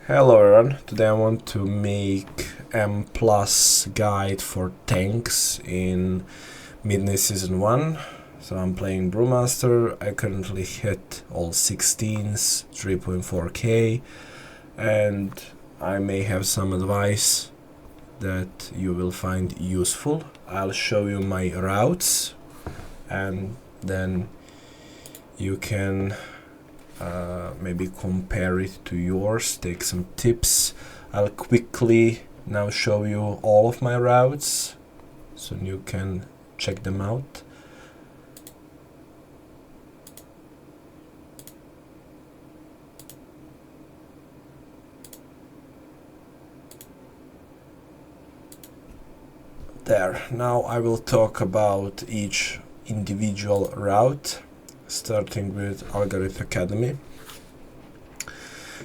Hello everyone, today I want to make M plus guide for tanks in Midnight Season 1. So I'm playing Brewmaster. I currently hit all 16s, 3.4k, and I may have some advice that you will find useful. I'll show you my routes and then you can maybe compare it to yours, take some tips. I'll quickly now show you all of my routes so you can check them out. There, now I will talk about each individual route, starting with Algorithm Academy.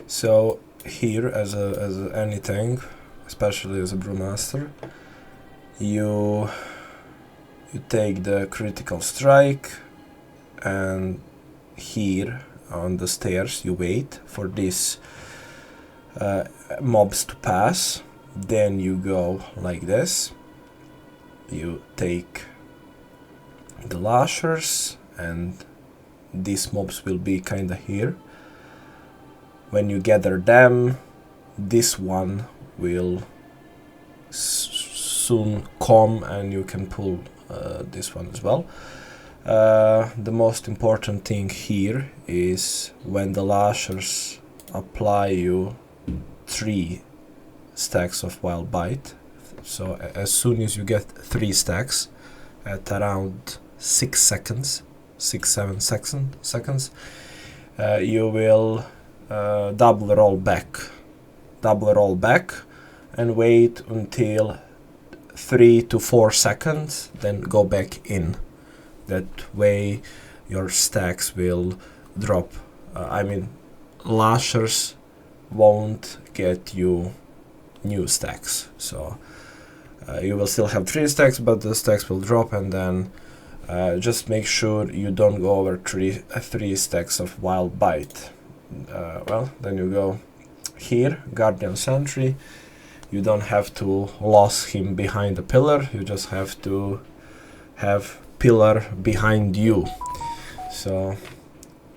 So here, as any tank, especially as a Brewmaster, you take the critical strike, and here on the stairs you wait for these mobs to pass. Then you go like this. You take the lashers, and these mobs will be kinda here. When you gather them, this one will soon come and you can pull this one as well. The most important thing here is when the lashers apply you 3 stacks of wild bite. So as soon as you get 3 stacks at around 6-7 seconds, you will double roll back and wait until 3 to 4 seconds, then go back in. That way your stacks will drop. I mean, lashers won't get you new stacks, so you will still have 3 stacks, but the stacks will drop, and then just make sure you don't go over 3 stacks of wild bite. Well, then you go here, Guardian Sentry. You don't have to lose him behind the pillar, you just have to have pillar behind you. So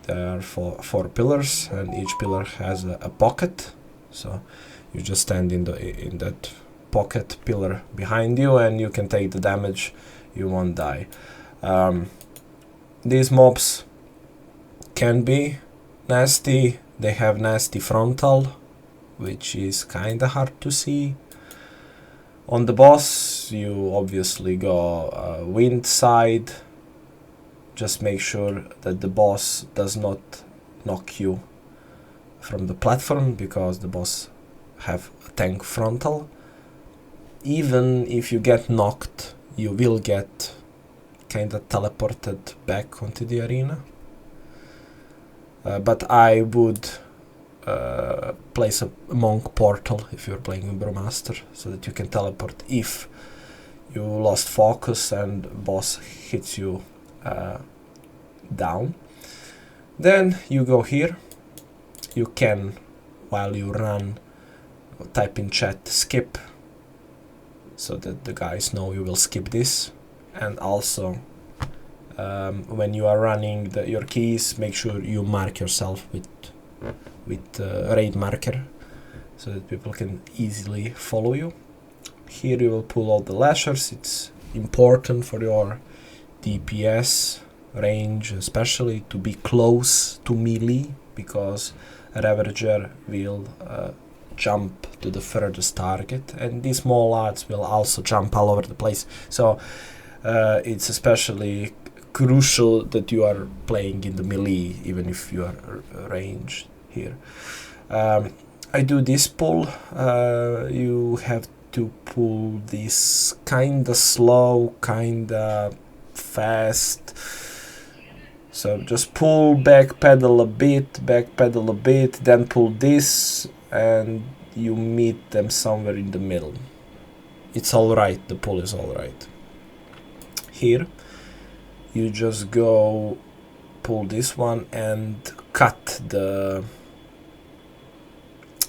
there are 4 pillars, and each pillar has a pocket. So you just stand in that pocket pillar behind you, and you can take the damage. You won't die. These mobs can be nasty. They have nasty frontal, which is kinda hard to see. On the boss, you obviously go wind side. Just make sure that the boss does not knock you from the platform, because the boss have a tank frontal. Even if you get knocked, you will get kinda teleported back onto the arena. But I would place a monk portal if you're playing a Brewmaster, so that you can teleport if you lost focus and boss hits you down. Then you go here. You can, while you run, type in chat skip, so that the guys know you will skip this. And also when you are running your keys, make sure you mark yourself with raid marker, so that people can easily follow you. Here you will pull all the lashers. It's important for your DPS range, especially, to be close to melee, because a Ravager will jump to the furthest target, and these small lads will also jump all over the place. So it's especially crucial that you are playing in the melee, even if you are ranged here. I do this pull. You have to pull this kinda slow, kinda fast. So just pull, backpedal a bit, then pull this, and you meet them somewhere in the middle. It's alright, the pull is alright. Here, you just go pull this one and cut the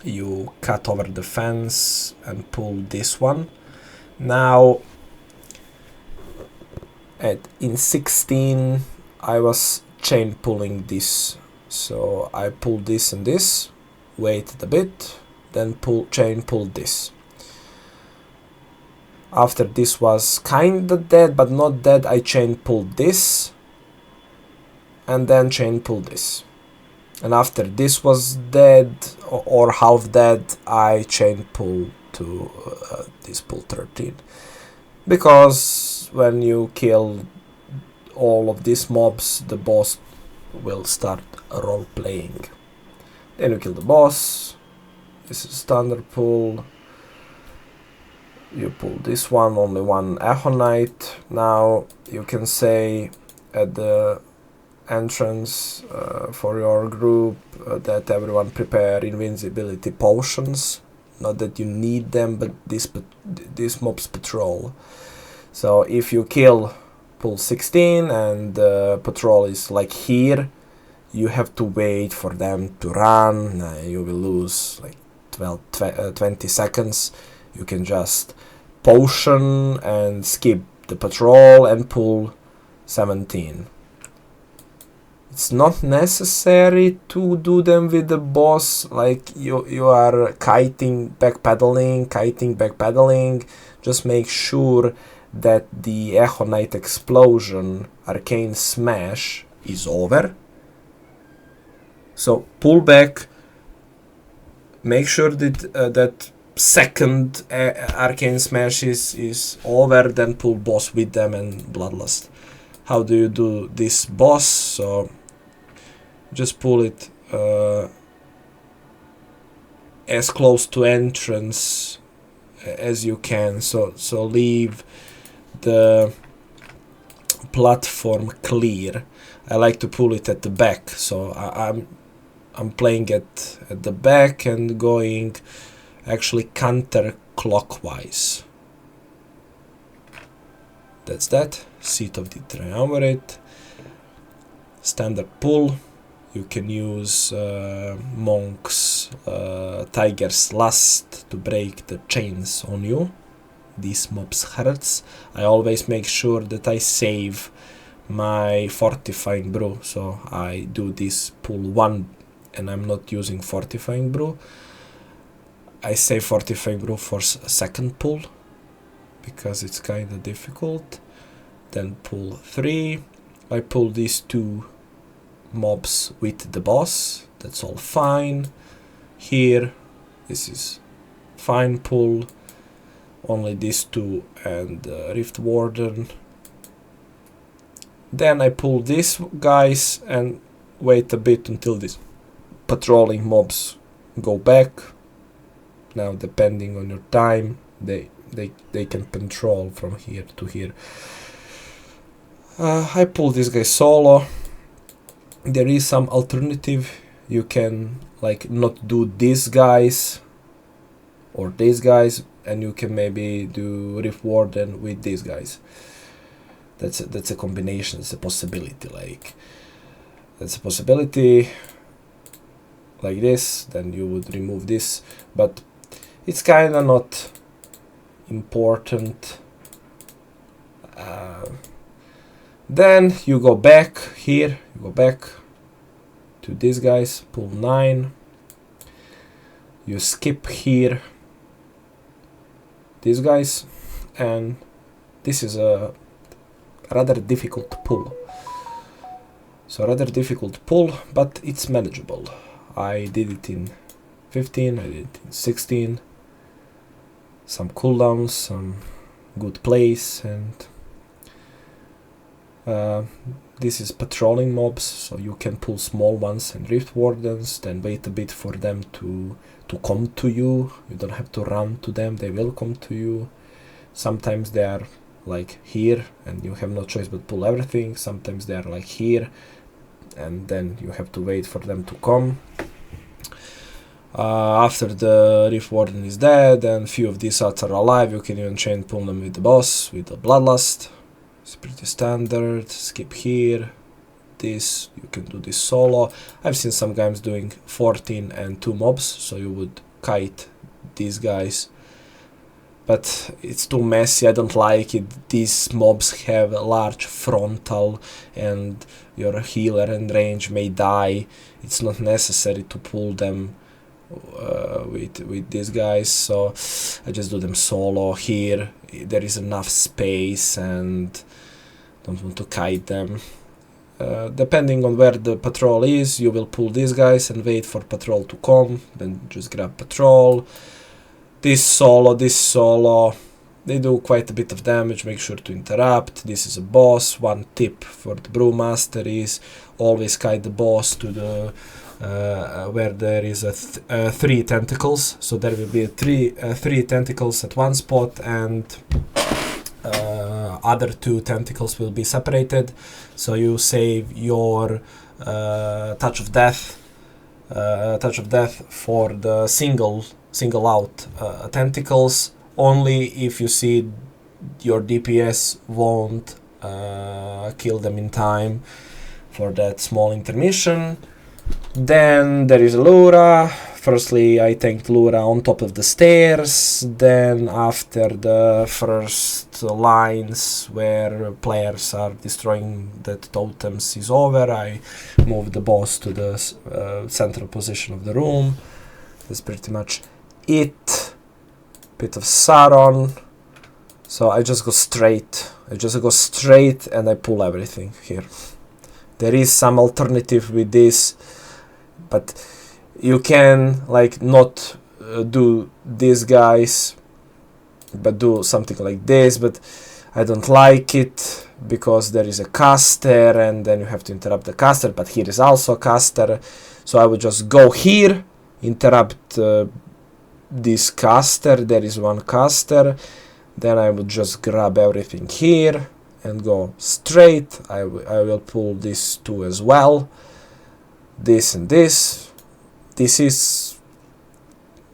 you cut over the fence and pull this one. Now in 16 I was chain pulling this, so I pulled this and this, waited a bit, then chain pulled this. After this was kinda dead but not dead, I chain pulled this and then chain pulled this. And after this was dead or half dead, I chain pull to this pull 13. Because when you kill all of these mobs, the boss will start role playing. Then you kill the boss. This is standard pull. You pull this one, only one Echo Knight. Now you can say at the entrance for your group that everyone prepare invincibility potions. Not that you need them, but this mobs patrol. So if you kill pull 16 and the patrol is like here, you have to wait for them to run. You will lose like 20 seconds. You can just potion and skip the patrol and pull 17. It's not necessary to do them with the boss, like you are kiting, backpedaling. Just make sure that the Echo Knight explosion, arcane smash, is over. So pull back, make sure that that second arcane smash is over, then pull boss with them and bloodlust. How do you do this boss? So just pull it as close to entrance as you can. So leave the platform clear. I like to pull it at the back. So I'm playing at the back and going actually counterclockwise. That's that. Seat of the Triumvirate. Standard pull. You can use Monk's Tiger's Lust to break the chains on you. These mobs hurts. I always make sure that I save my Fortifying Brew. So I do this pull 1 and I'm not using Fortifying Brew. I save Fortifying Brew for second pull because it's kinda difficult. Then pull 3. I pull these 2 mobs with the boss. That's all fine. Here, this is fine pull. Only these 2 and Rift Warden. Then I pull these guys and wait a bit until these patrolling mobs go back. Now, depending on your time, they can patrol from here to here. I pull this guy solo. There is some alternative. You can like not do these guys or these guys, and you can maybe do Rift Warden with these guys. That's a combination. It's a possibility. Like that's a possibility. Like this, then you would remove this, but it's kinda not important. Then you go back here, you go back to these guys, pull 9, you skip here these guys, and this is a rather difficult pull. So rather difficult pull, but it's manageable. I did it in 15, I did it in 16, some cooldowns, some good plays, and this is patrolling mobs, so you can pull small ones and Rift Wardens, then wait a bit for them to come to you. You don't have to run to them, they will come to you. Sometimes they are like here and you have no choice but pull everything. Sometimes they are like here and then you have to wait for them to come. After the Rift Warden is dead and few of these odds are alive, you can even chain pull them with the boss, with the Bloodlust. It's pretty standard. Skip here. This, you can do this solo. I've seen some games doing 14 and 2 mobs, so you would kite these guys, but it's too messy. I don't like it. These mobs have a large frontal and your healer and range may die. It's not necessary to pull them with these guys, so I just do them solo. Here there is enough space and don't want to kite them. Depending on where the patrol is, you will pull these guys and wait for patrol to come, then just grab patrol. This solo, they do quite a bit of damage. Make sure to interrupt. This is a boss. One tip for the brewmaster is always kite the boss to the where there is a 3 tentacles, so there will be three tentacles at one spot, and other 2 tentacles will be separated, so you save your touch of death for the single out tentacles, only if you see your DPS won't kill them in time for that small intermission. Then there is Lura. Firstly, I tanked Lura on top of the stairs. Then after the first lines where players are destroying the totems is over, I moved the boss to the central position of the room. That's pretty much it. Bit of Sauron. So I just go straight. And I pull everything here. There is some alternative with this, but you can like not do these guys, but do something like this, but I don't like it because there is a caster and then you have to interrupt the caster, but here is also a caster, so I would just go here, interrupt this caster. There is one caster, then I would just grab everything here and go straight. I will pull these 2 as well, this and this. This is,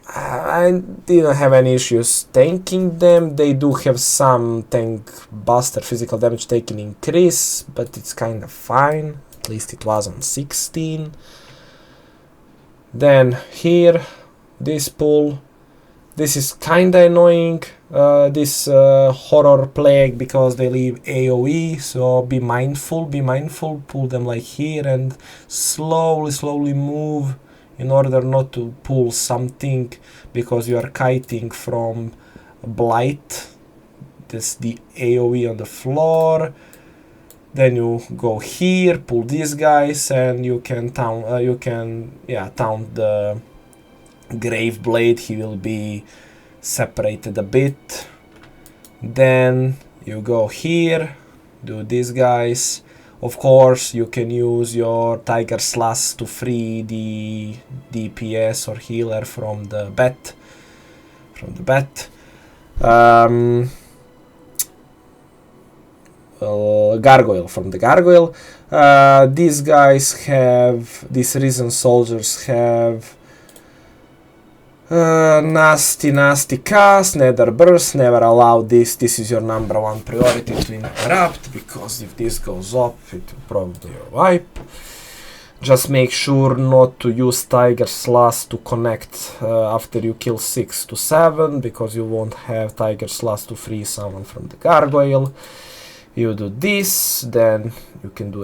I didn't have any issues tanking them. They do have some tank buster physical damage taken increase, but it's kind of fine. At least it was on 16. Then here, this pull. This is kinda annoying, this horror plague, because they leave AoE, so be mindful, pull them like here and slowly move in order not to pull something, because you are kiting from Blight. That's the AoE on the floor. Then you go here, pull these guys, and you can taunt the Grave Blade. He will be separated a bit. Then you go here, do these guys. Of course, you can use your Tiger Slash to free the DPS or healer from the bat. Gargoyle from the gargoyle. These guys have, these Risen soldiers have nasty cast, nether burst. Never allow this. This is your number 1 priority to interrupt, because if this goes up, it will probably wipe. Just make sure not to use Tiger Slash to connect after you kill 6 to 7, because you won't have Tiger Slash to free someone from the gargoyle. You do this, then you can do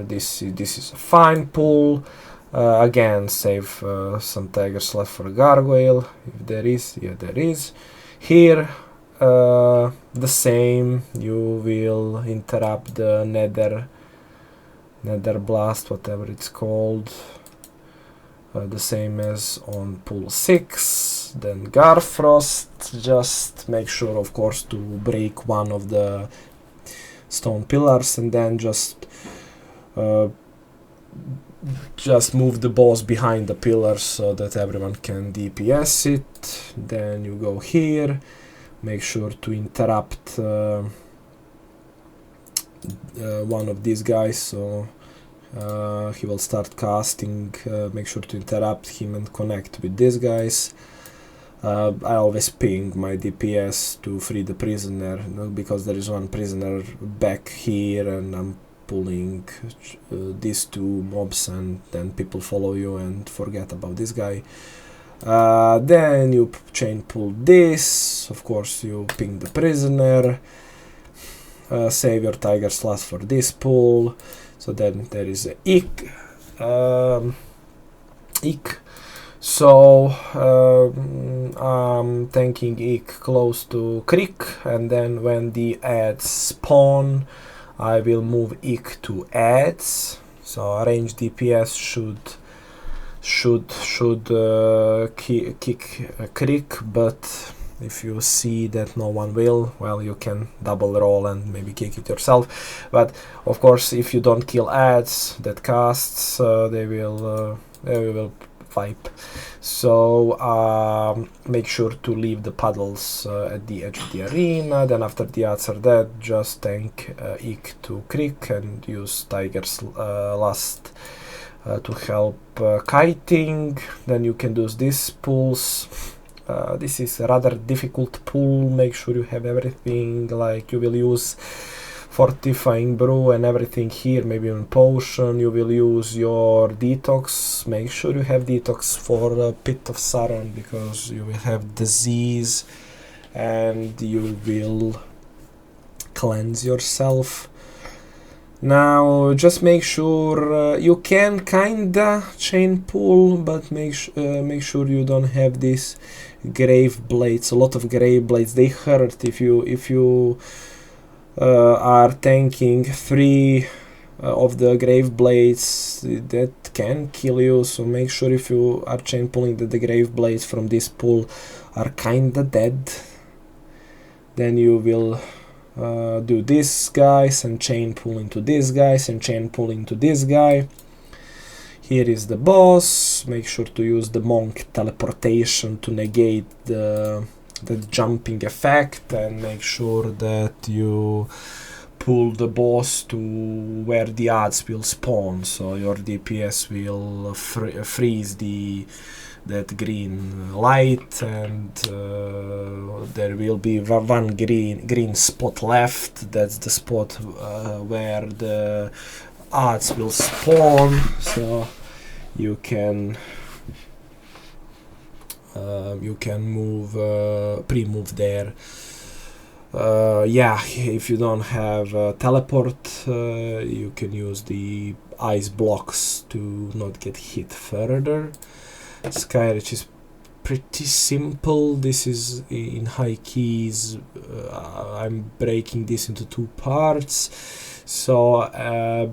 this is a fine pull. Again, save some Tiger Slash for gargoyle, if there is. Yeah, there is. Here, the same. You will interrupt the nether blast, whatever it's called. The same as on pull 6. Then Garfrost. Just make sure, of course, to break one of the stone pillars, and then just move the boss behind the pillars so that everyone can DPS it. Then you go here, make sure to interrupt one of these guys, so he will start casting. Make sure to interrupt him and connect with these guys. I always ping my DPS to free the prisoner, because there is one prisoner back here and I'm pulling these 2 mobs, and then people follow you and forget about this guy. Then you chain pull this, of course you ping the prisoner, save your tiger slots for this pull, so then there is a ick. So I'm tanking ick close to creek, and then when the ads spawn I will move ick to ads, so range DPS should kick a creek, but if you see that no one will, well, you can double roll and maybe kick it yourself. But of course if you don't kill ads that casts, they will wipe. So make sure to leave the puddles at the edge of the arena. Then after the ads are dead, just tank ick to creek and use tiger's lust to help kiting. Then you can do these pulls. This is a rather difficult pull. Make sure you have everything, like you will use fortifying brew and everything here, maybe even potion. You will use your detox. Make sure you have detox for Pit of Sauron, because you will have disease and you will cleanse yourself. Now just make sure you can kinda chain pull, but make sure you don't have these grave blades. A lot of grave blades, they hurt if you are tanking 3 of the grave blades, that can kill you. So make sure if you are chain pulling that the grave blades from this pull are kinda dead. Then you will do this guys and chain pull into this guys and chain pull into this guy. Here is the boss. Make sure to use the monk teleportation to negate the jumping effect, and make sure that you pull the boss to where the ads will spawn, so your DPS will freeze that green light, and there will be one green spot left. That's the spot where the ads will spawn, so you can move pre-move there. Yeah, if you don't have teleport, you can use the ice blocks to not get hit further. Skyreach is pretty simple. This is in high keys. I'm breaking this into 2 parts, so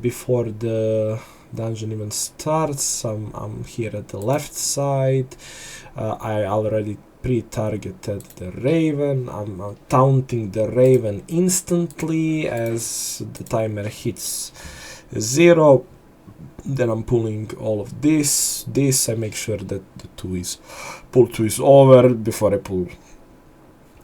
before the dungeon even starts, I'm here at the left side. I already pre-targeted the raven. I'm taunting the raven instantly as the timer hits 0. Then I'm pulling all of this. I make sure that the pull 2 is over before I pull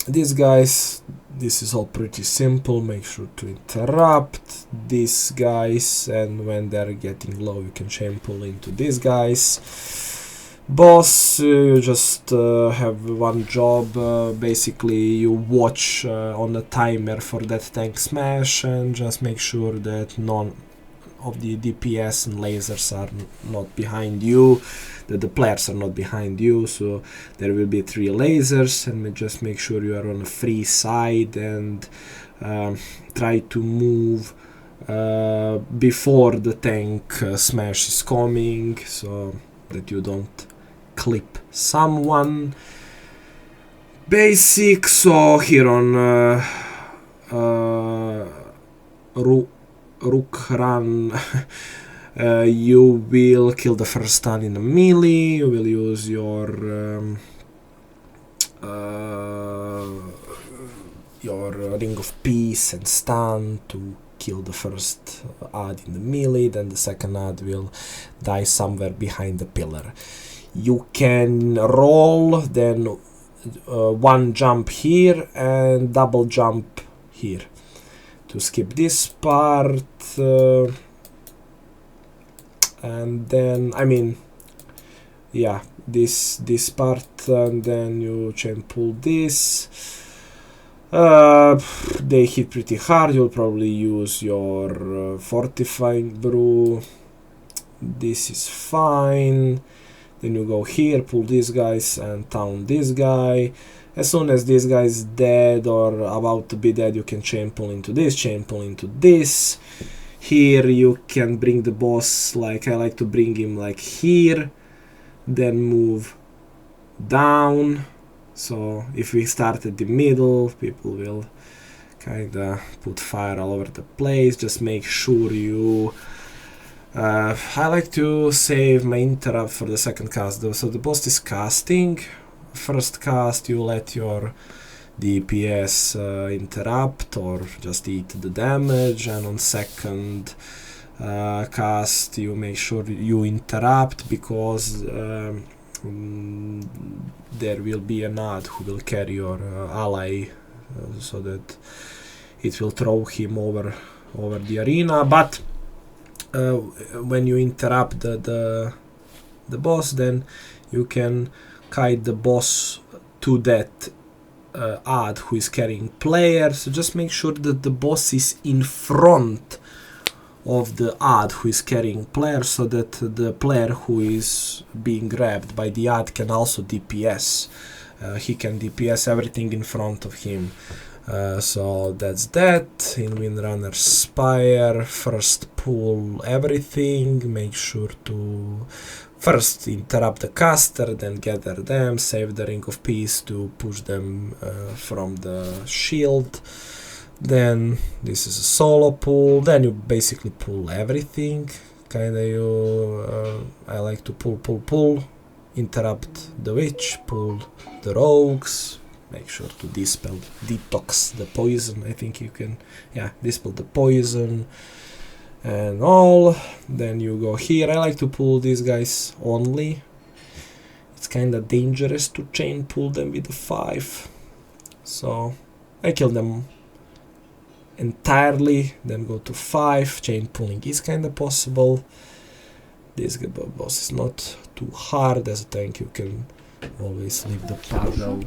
these guys. This is all pretty simple. Make sure to interrupt these guys, and when they're getting low you can chain pull into these guys. Boss, you just have one job. Basically you watch on the timer for that tank smash, and just make sure that none of the DPS and lasers are not behind you, that the players are not behind you. So there will be 3 lasers, and just make sure you are on a free side, and try to move before the tank smash is coming, so that you don't clip someone. Basic. So here on Rook Run, you will kill the first stun in a melee. You will use your Ring of Peace and stun to kill the first ad in the melee. Then the second ad will die somewhere behind the pillar. You can roll, then 1 jump here and double jump here to skip this part, and then yeah, this part, and then you chain pull this. They hit pretty hard. You'll probably use your fortifying brew. This is fine. Then you go here, pull these guys and town this guy. As soon as this guy is dead or about to be dead, you can chain pull into this, chain pull into this. Here you can bring the boss, like I like to bring him like here, then move down. So if we start at the middle, people will kinda put fire all over the place. Just make sure you I like to save my interrupt for the second cast though. So the boss is casting. First cast you let your DPS interrupt or just eat the damage, and on second cast you make sure you interrupt, because there will be an ad who will carry your ally, so that it will throw him over the arena. But when you interrupt the boss, then you can kite the boss to that ad who is carrying player. So just make sure that the boss is in front of the ad who is carrying player, so that the player who is being grabbed by the ad can also DPS. He can DPS everything in front of him. So that's that. In Windrunner Spire, first pull everything, make sure to first interrupt the caster, then gather them, save the Ring of Peace to push them from the shield. Then this is a solo pull, then you basically pull everything. I like to pull, interrupt the witch, pull the rogues, make sure to detox the poison. I think you can, yeah, dispel the poison and all. Then you go here. I like to pull these guys only. It's kinda dangerous to chain pull them with a 5. So I kill them entirely, then go to 5. Chain pulling is kinda possible. This boss is not too hard. As a tank you can always leave the paddle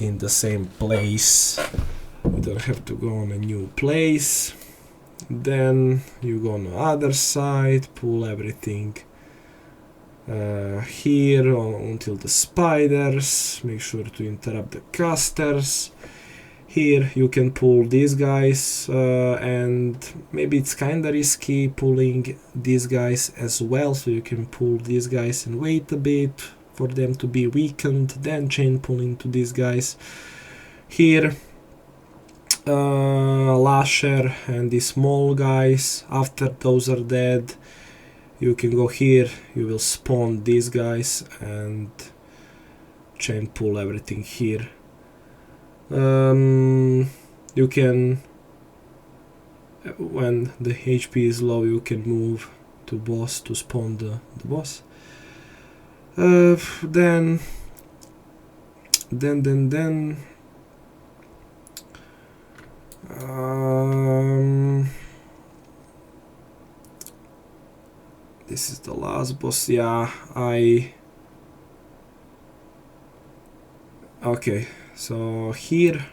in the same place. You don't have to go on a new place. Then you go on the other side, pull everything here until the spiders. Make sure to interrupt the casters. Here you can pull these guys, and maybe it's kinda risky pulling these guys as well, so you can pull these guys and wait a bit for them to be weakened, then chain pull into these guys. Here Lasher and the small guys, after those are dead you can go here, you will spawn these guys and chain pull everything here. You can, when the HP is low, you can move to boss to spawn the boss. Then this is the last boss. Yeah, okay, so here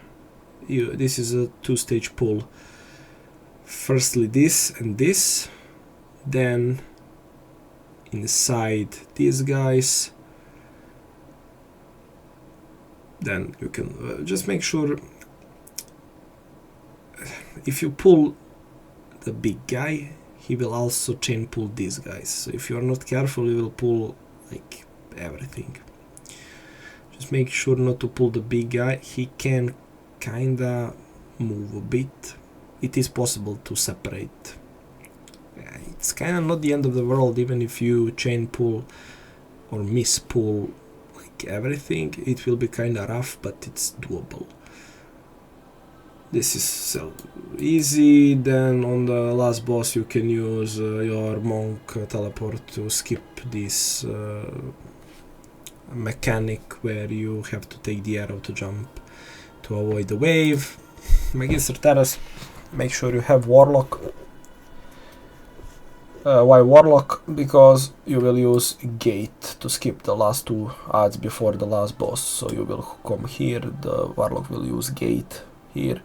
this is a 2-stage pull. Firstly this and this, then inside these guys. Then you can just make sure, if you pull the big guy, he will also chain pull these guys. So if you are not careful, you will pull like everything. Just make sure not to pull the big guy. He can kinda move a bit. It is possible to separate. It's kinda not the end of the world, even if you chain pull or miss pull like everything. It will be kinda rough, but it's doable. This is so easy. Then on the last boss you can use your monk teleport to skip this mechanic where you have to take the arrow to jump to avoid the wave. Magister Terrace, make sure you have Warlock. Why Warlock? Because you will use Gate to skip the last 2 odds before the last boss. So you will come here, the Warlock will use Gate here.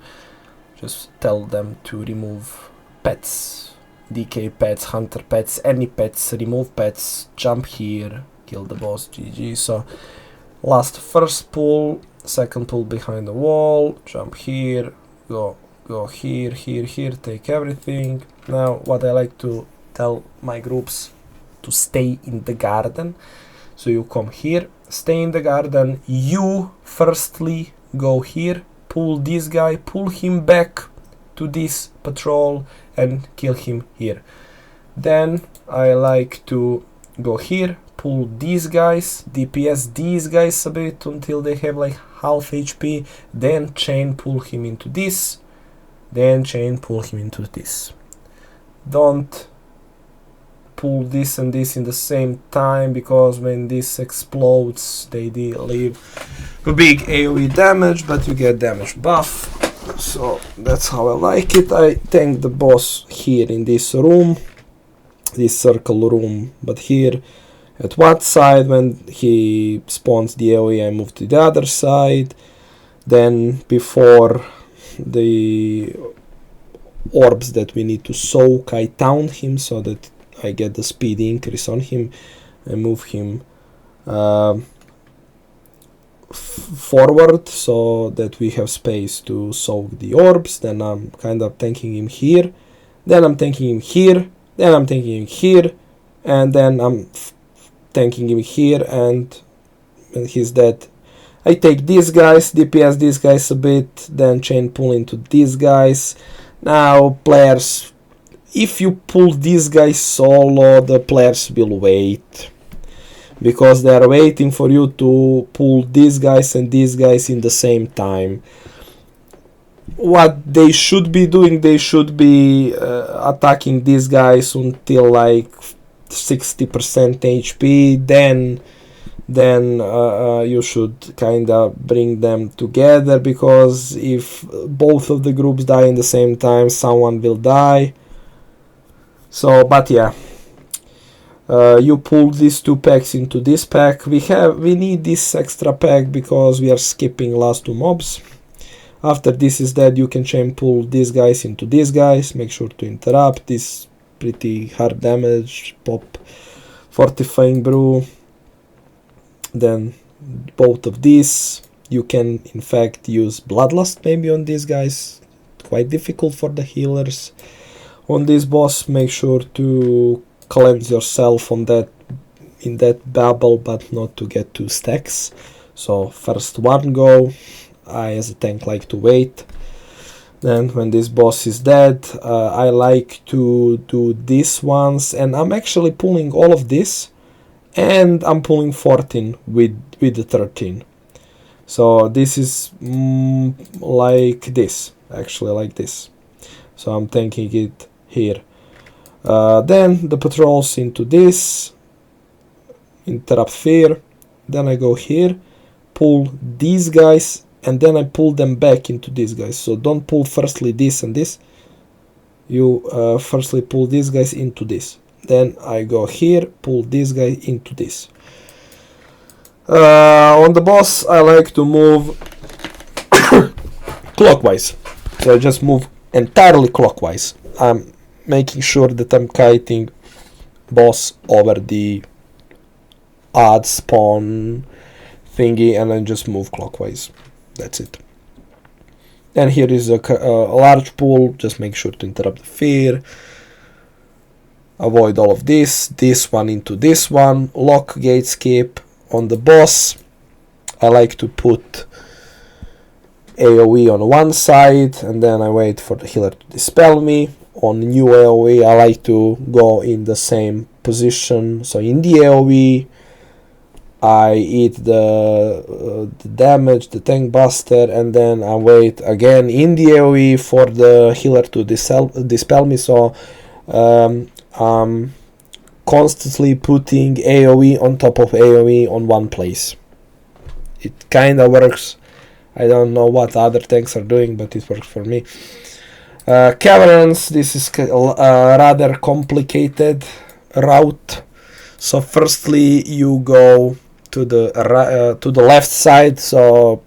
Just tell them to remove pets, DK pets, hunter pets, any pets, remove pets, jump here, kill the boss, GG. So last first pull, second pull behind the wall, jump here, go here, here, take everything. Now what I like to tell my groups, to stay in the garden. So you come here, stay in the garden, you firstly go here, pull this guy, pull him back to this patrol and kill him here. Then I like to go here, pull these guys, DPS these guys a bit until they have like half HP, then chain pull him into this, then chain pull him into this. Don't pull this and this in the same time, because when this explodes they leave a big AoE damage, but you get damage buff. So that's how I like it. I tank the boss here in this room, this circle room, but here at one side. When he spawns the AoE, I move to the other side. Then before the orbs that we need to soak, I taunt him so that I get the speed increase on him and move him forward so that we have space to soak the orbs. Then I'm kind of tanking him here, then I'm tanking him here, then I'm tanking him here, and then I'm tanking him here, and when he's dead I take these guys, DPS these guys a bit, then chain pull into these guys. Now players, if you pull these guys solo, the players will wait, because they are waiting for you to pull these guys and these guys in the same time. What they should be doing, they should be attacking these guys until like 60% HP, then you should kind of bring them together, because if both of the groups die in the same time, someone will die. So, but yeah, you pull these two packs into this pack. We need this extra pack because we are skipping last two mobs. After this is dead, you can chain pull these guys into these guys. Make sure to interrupt this pretty hard damage. Pop fortifying brew. Then both of these. You can in fact use bloodlust maybe on these guys. Quite difficult for the healers. On this boss, make sure to cleanse yourself on that, in that bubble, but not to get 2 stacks. So first one go. I as a tank like to wait. Then when this boss is dead, I like to do these ones, and I'm actually pulling all of this, and I'm pulling 14 with the 13. So this is like this, actually like this. So I'm tanking it here. Then the patrols into this, interrupt fear. Then I go here, pull these guys, and then I pull them back into these guys. So don't pull firstly this and this. You firstly pull these guys into this. Then I go here, pull this guy into this. On the boss, I like to move clockwise. So I just move entirely clockwise. I'm making sure that I'm kiting boss over the odd spawn thingy, and then just move clockwise. That's it. And here is a large pool. Just make sure to interrupt the fear. Avoid all of this one into this one, lock gate skip. On the boss, I like to put AoE on one side, and then I wait for the healer to dispel me. On new AoE, I like to go in the same position, so in the AoE, I eat the damage, the tank buster, and then I wait again in the AoE for the healer to dispel me, so I'm constantly putting AoE on top of AoE on one place. It kinda works. I don't know what other tanks are doing, but it works for me. CAVNS, this is a rather complicated route. So firstly you go to the left side, so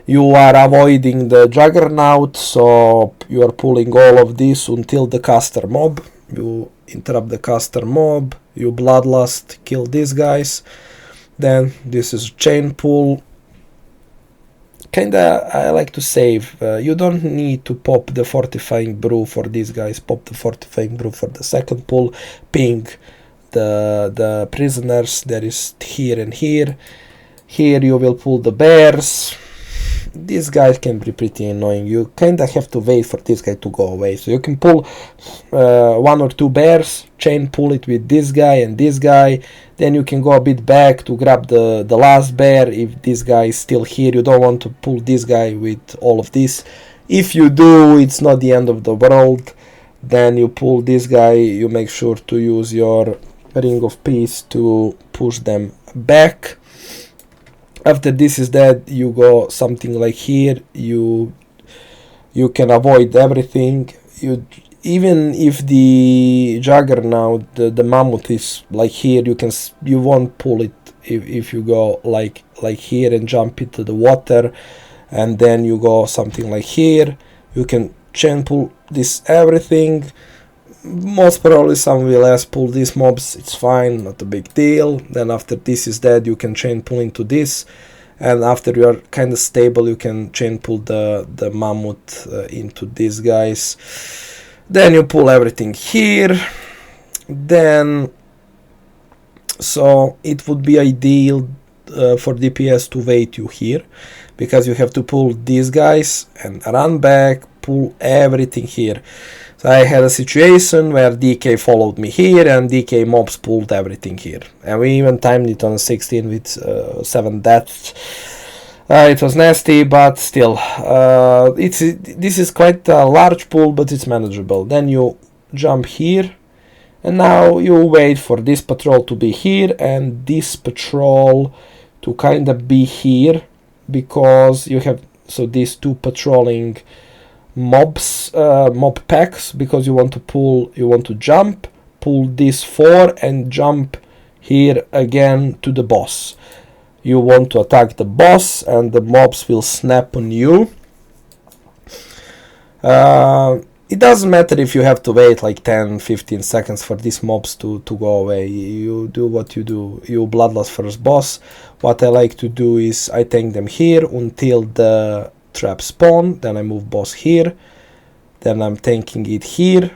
you are avoiding the juggernaut, so you are pulling all of this until the caster mob. You interrupt the caster mob, you bloodlust, kill these guys. Then this is chain pull. Kinda, I like to save. You don't need to pop the fortifying brew for these guys. Pop the fortifying brew for the second pull. Ping the prisoners. There is here and here. Here you will pull the bears. These guys can be pretty annoying. You kinda have to wait for this guy to go away. So you can pull 1 or 2 bears, chain pull it with this guy and this guy. Then you can go a bit back to grab the last bear if this guy is still here. You don't want to pull this guy with all of this. If you do, it's not the end of the world. Then you pull this guy. You make sure to use your Ring of Peace to push them back. After this is dead, you go something like here. You can avoid everything. Even if the Juggernaut, the Mammoth is like here, you won't pull it if you go like here and jump into the water, and then you go something like here. You can chain pull this everything. Most probably some will ask pull these mobs, it's fine, not a big deal. Then after this is dead, you can chain pull into this, and after you are kind of stable, you can chain pull the Mammoth into these guys. Then you pull everything here. Then, so it would be ideal for DPS to wait you here, because you have to pull these guys and run back, pull everything here. So I had a situation where DK followed me here and DK mobs pulled everything here, and we even timed it on 16 with 7 deaths. It was nasty, but still, this is quite a large pull, but it's manageable. Then you jump here, and now you wait for this patrol to be here and this patrol to kind of be here, because you have these 2 patrolling mobs, mob packs, because you want to jump, pull these 4 and jump here again to the boss. You want to attack the boss and the mobs will snap on you. It doesn't matter if you have to wait like 10-15 seconds for these mobs to go away. You do what you do. You bloodlust first boss. What I like to do is I tank them here until the trap spawn, then I move boss here, then I'm tanking it here,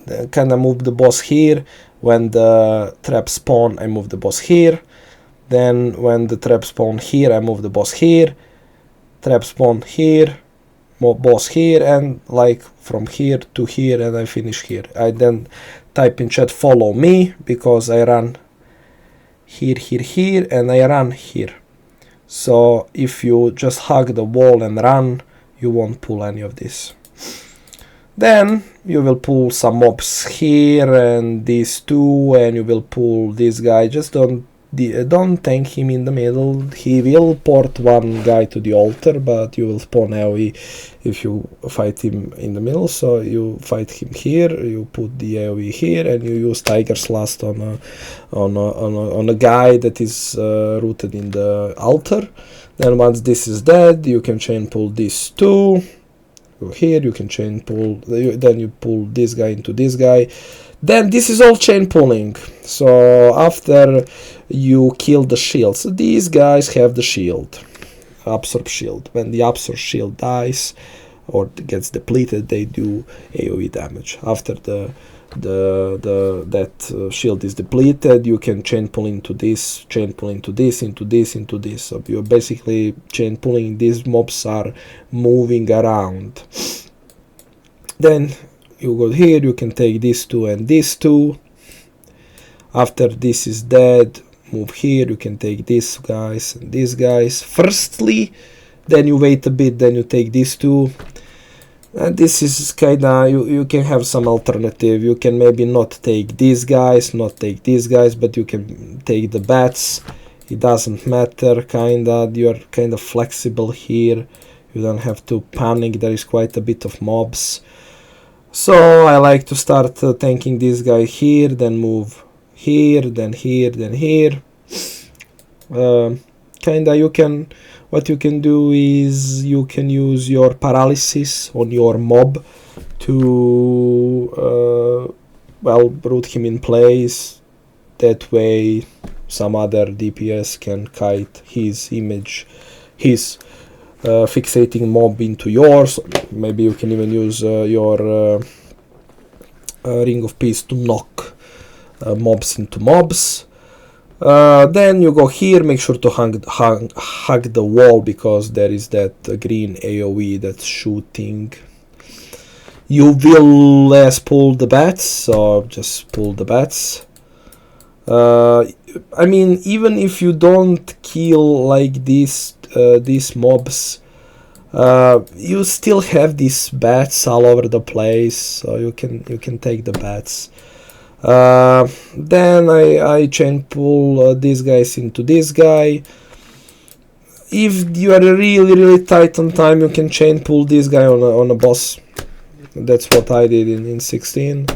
then kind of move the boss here. When the trap spawn, I move the boss here. Then when the trap spawn here, I move the boss here, trap spawn here, boss here, and like from here to here, and I finish here. I then type in chat follow me, because I run here, here, here, and I run here. So if you just hug the wall and run, you won't pull any of this. Then you will pull some mobs here and these 2, and you will pull this guy. Just don't tank him in the middle. He will port 1 guy to the altar, but you will spawn AoE if you fight him in the middle. So you fight him here, you put the AoE here, and you use Tiger's Lust on a guy that is rooted in the altar. Then once this is dead, you can chain pull these 2. Go here, you can chain pull, then you pull this guy into this guy. Then this is all chain pulling. So after you kill the shield, so these guys have the shield, absorb shield. When the absorb shield dies or gets depleted, they do AoE damage. After that shield is depleted, you can chain pull into this, chain pull into this, into this, into this. So you're basically chain pulling. These mobs are moving around. Then you go here, you can take these 2 and these 2. After this is dead, move here, you can take these guys and these guys firstly, then you wait a bit, then you take these 2. And this is kinda, you can have some alternative. You can maybe not take these guys, not take these guys, but you can take the bats. It doesn't matter, kinda, you're kind of flexible here. You don't have to panic, there is quite a bit of mobs. So I like to start tanking this guy here, then move here, then here, then here. Kinda, what you can do is you can use your paralysis on your mob to well, root him in place. That way some other DPS can kite his image, his fixating mob into yours. Maybe you can even use your Ring of Peace to knock mobs into mobs. Then you go here, make sure to hug the wall, because there is that green AoE that's shooting. You will less pull the bats, so just pull the bats. I mean, even if you don't kill like these mobs, you still have these bats all over the place, so you can take the bats. Then I chain pull these guys into this guy. If you are really tight on time, you can chain pull this guy on a boss. That's what I did in 16.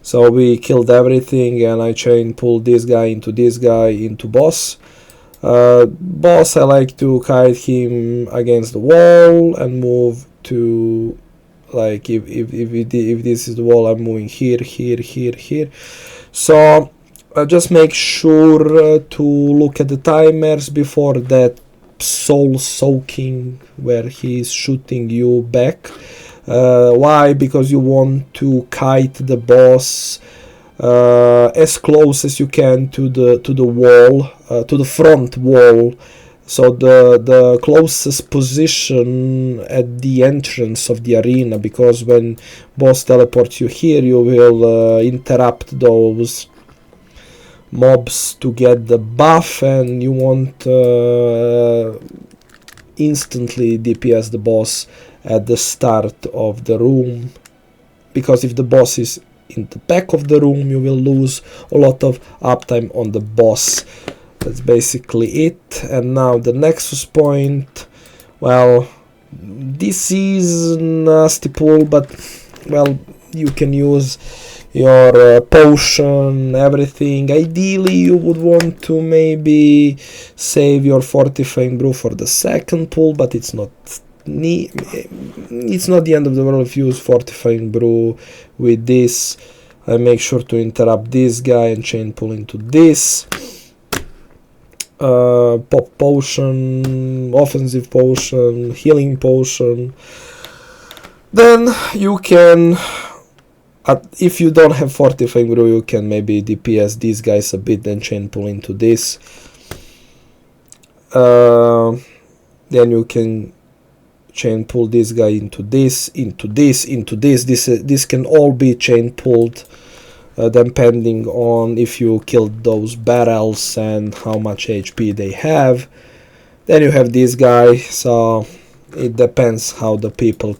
So we killed everything, and I chain pull this guy into boss. Boss, I like to kite him against the wall and move to, like, if this is the wall, I'm moving here. So just make sure to look at the timers before that soul soaking where he's shooting you back. Why? Because you want to kite the boss as close as you can to the wall, to the front wall, so the closest position at the entrance of the arena, because when boss teleports you here, you will interrupt those mobs to get the buff, and you won't instantly DPS the boss at the start of the room, because if the boss is in the back of the room, you will lose a lot of uptime on the boss. That's basically it. And now the Nexus point. Well, this is nasty pull, but well, you can use your potion, everything. Ideally, you would want to maybe save your fortifying brew for the second pull, but it's not the end of the world if you use fortifying brew with this. I make sure to interrupt this guy and chain pull into this. Pop potion, offensive potion, healing potion. Then you can, if you don't have fortifying brew, you can maybe DPS these guys a bit, then chain pull into this. Then you can chain pull this guy into this. This can all be chain pulled, depending on if you killed those barrels and how much HP they have. Then you have this guy, so it depends how the people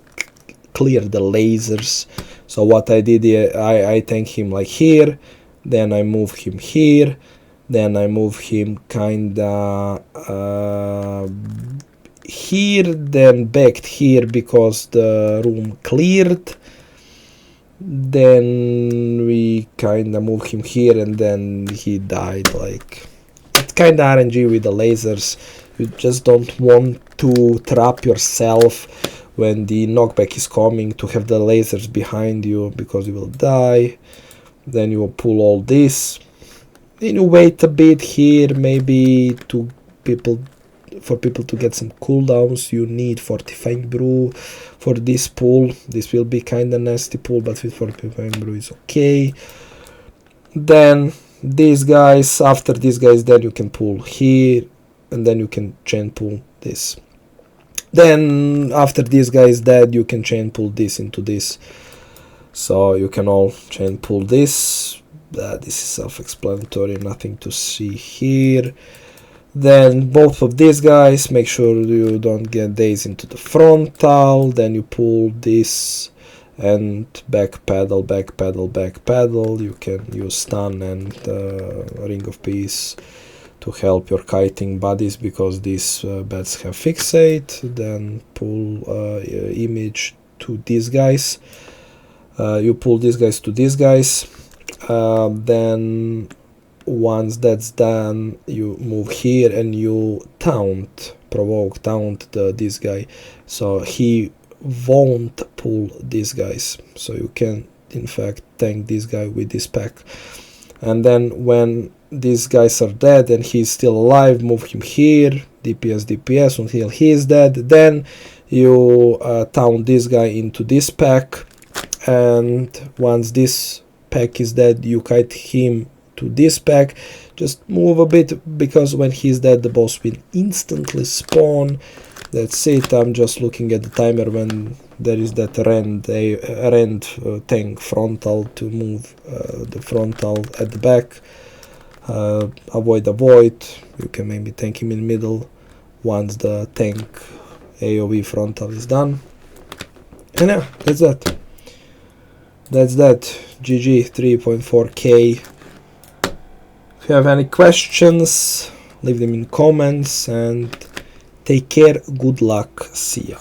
clear the lasers. So what I did here, I tank him like here, then I move him here, then I move him kinda here, then back here because the room cleared. Then we kinda move him here, and then he died. Like, it's kinda RNG with the lasers. You just don't want to trap yourself when the knockback is coming to have the lasers behind you, because you will die. Then you will pull all this. Then you wait a bit here, maybe for people to get some cooldowns. You need fortifying brew for this pull. This will be kinda nasty pull, but with fortifying brew is okay. Then these guys, after these guys, then you can pull here, and then you can chain pull this. Then after this guy is dead, you can chain pull this into this. So you can all chain pull this. This is self-explanatory, nothing to see here. Then both of these guys, make sure you don't get days into the frontal. Then you pull this and back pedal. You can use stun and Ring of Peace to help your kiting buddies, because these bats have fixate. Then pull image to these guys. You pull these guys to these guys. Then once that's done, you move here and you provoke taunt this guy, so he won't pull these guys. So you can in fact tank this guy with this pack. And then when these guys are dead and he's still alive, move him here, DPS until he is dead. Then you taunt this guy into this pack, and once this pack is dead, you kite him to this pack. Just move a bit, because when he's dead the boss will instantly spawn. That's it. I'm just looking at the timer when there is that rend tank frontal to move the frontal at the back. Avoid the void. You can maybe tank him in the middle once the tank AoE frontal is done. And yeah, that's that. GG 3.4k. If you have any questions, leave them in comments, and take care, good luck, see ya.